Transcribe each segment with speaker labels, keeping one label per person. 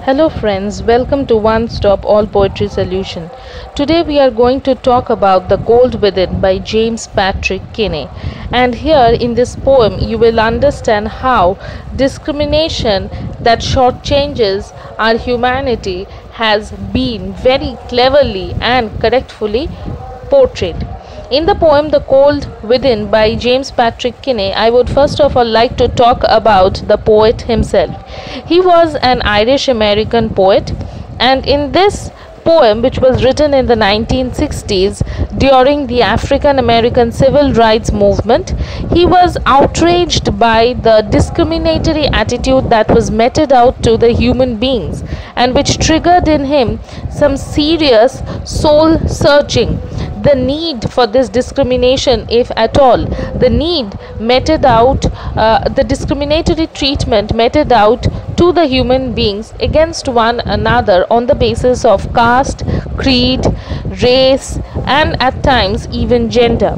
Speaker 1: Hello friends, welcome to One Stop All Poetry Solution. Today we are going to talk about The Cold Within by James Patrick Kinney. And here in this poem you will understand how discrimination that shortchanges our humanity has been very cleverly and correctly portrayed. In the poem The Cold Within by James Patrick Kinney, I would first of all like to talk about the poet himself. He was an Irish American poet, and in this poem, which was written in the 1960s during the African American civil rights movement, he was outraged by the discriminatory attitude that was meted out to the human beings and which triggered in him some serious soul searching. The need for this discrimination, if at all, the need meted out, the discriminatory treatment meted out to the human beings against one another on the basis of caste, creed, race, and at times even gender.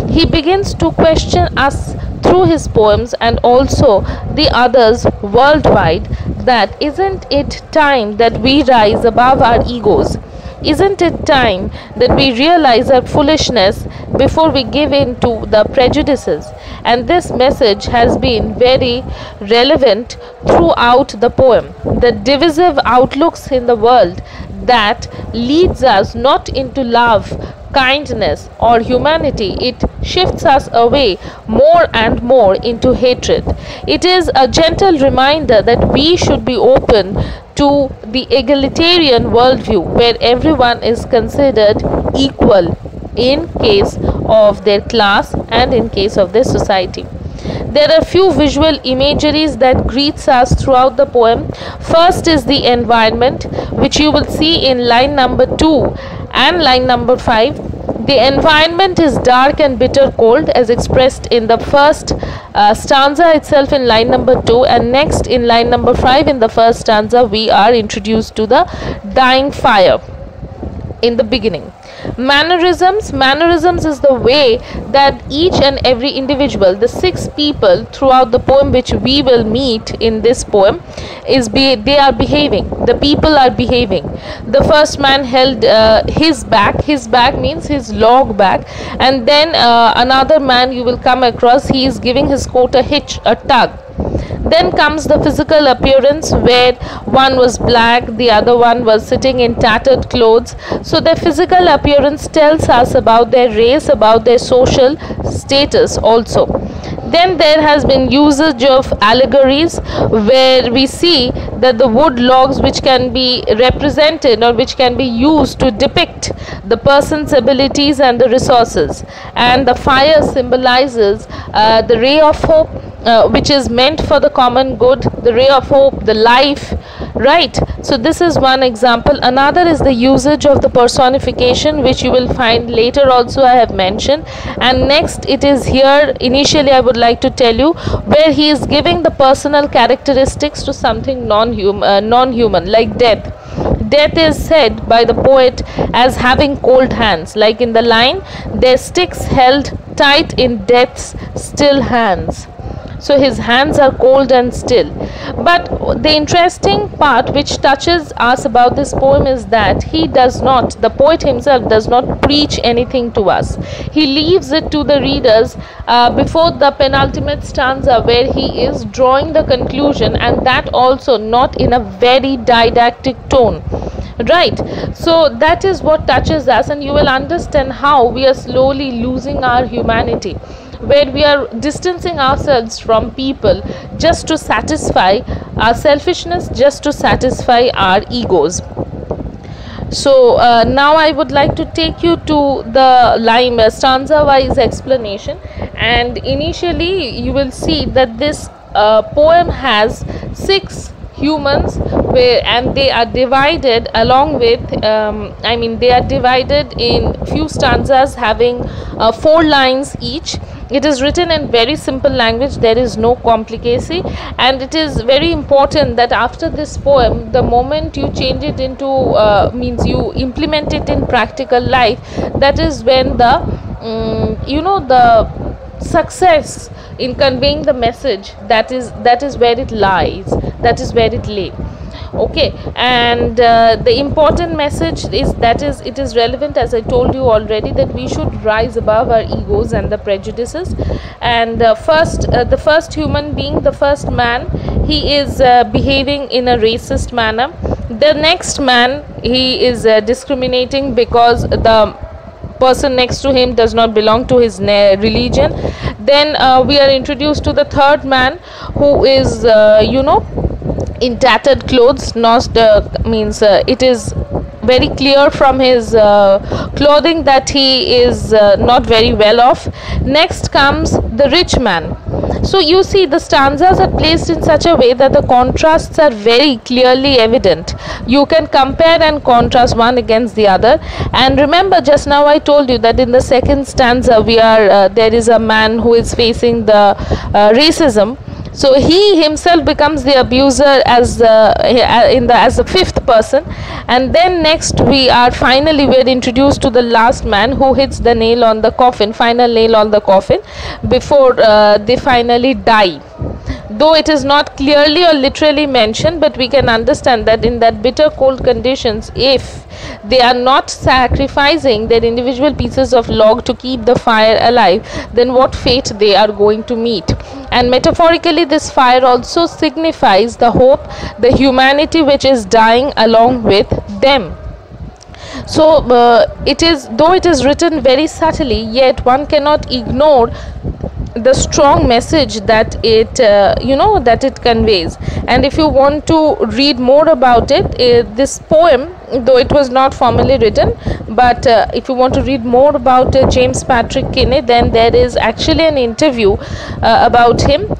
Speaker 1: He begins to question us through his poems and also the others worldwide that isn't it time that we rise above our egos? Isn't it time that we realize our foolishness before we give in to the prejudices? And this message has been very relevant throughout the poem. The divisive outlooks in the world that leads us not into love, kindness, or humanity, it shifts us away more and more into hatred. It is a gentle reminder that we should be open to the egalitarian worldview where everyone is considered equal in case of their class and in case of their society. There are few visual imageries that greets us throughout the poem. First is the environment, which you will see in line number 2 and line number 5. The environment is dark and bitter cold as expressed in the first stanza itself in line number 2, and next in line number 5 in the first stanza we are introduced to the dying fire in the beginning. Mannerisms is the way that each and every individual, the 6 people throughout the poem which we will meet in this poem, they are behaving. The people are behaving. The first man held his back means his log back, and then another man you will come across, he is giving his coat a hitch, a tug. Then comes the physical appearance where one was black, the other one was sitting in tattered clothes. So their physical appearance tells us about their race, about their social status also. Then there has been usage of allegories where we see that the wood logs which can be represented or which can be used to depict the person's abilities and the resources, and the fire symbolizes the ray of hope which is meant for the common good, the ray of hope, the life, right? So this is one example. Another is the usage of the personification, which you will find later also I have mentioned. And next it is here, initially I would like to tell you, where he is giving the personal characteristics to something non-human like death. Death is said by the poet as having cold hands, like in the line, their sticks held tight in death's still hands. So his hands are cold and still. But the interesting part which touches us about this poem is that he does not, the poet himself does not preach anything to us. He leaves it to the readers before the penultimate stanza where he is drawing the conclusion, and that also not in a very didactic tone. Right, so that is what touches us, and you will understand how we are slowly losing our humanity, where we are distancing ourselves from people just to satisfy our selfishness, just to satisfy our egos. So now I would like to take you to the stanza wise explanation, and initially you will see that this poem has 6 humans and they are divided along with they are divided in few stanzas having 4 lines each. It is written in very simple language, there is no complicacy, and it is very important that after this poem, the moment you change it into means you implement it in practical life, that is when the the success in conveying the message, that is where it lies, that is where it lay. Okay, and the important message is that is it is relevant, as I told you already, that we should rise above our egos and the prejudices. And the first human being, the first man, he is behaving in a racist manner. The next man, he is discriminating because the person next to him does not belong to his religion. Then we are introduced to the third man, who is in tattered clothes. Not means it is very clear from his clothing that he is not very well off. Next comes the rich man. So you see, the stanzas are placed in such a way that the contrasts are very clearly evident. You can compare and contrast one against the other. And remember, just now I told you that in the second stanza there is a man who is facing the racism. So he himself becomes the abuser as the fifth person. And then next we are introduced to the last man who hits the nail on the coffin, final nail on the coffin, before they finally die. Though it is not clearly or literally mentioned, but we can understand that in that bitter cold conditions, if they are not sacrificing their individual pieces of log to keep the fire alive, then what fate they are going to meet. And metaphorically, this fire also signifies the hope, the humanity which is dying along with them. So though it is written very subtly, yet one cannot ignore the strong message that it conveys. And if you want to read more about it, this poem, though it was not formally written, but if you want to read more about James Patrick Kinney, then there is actually an interview about him.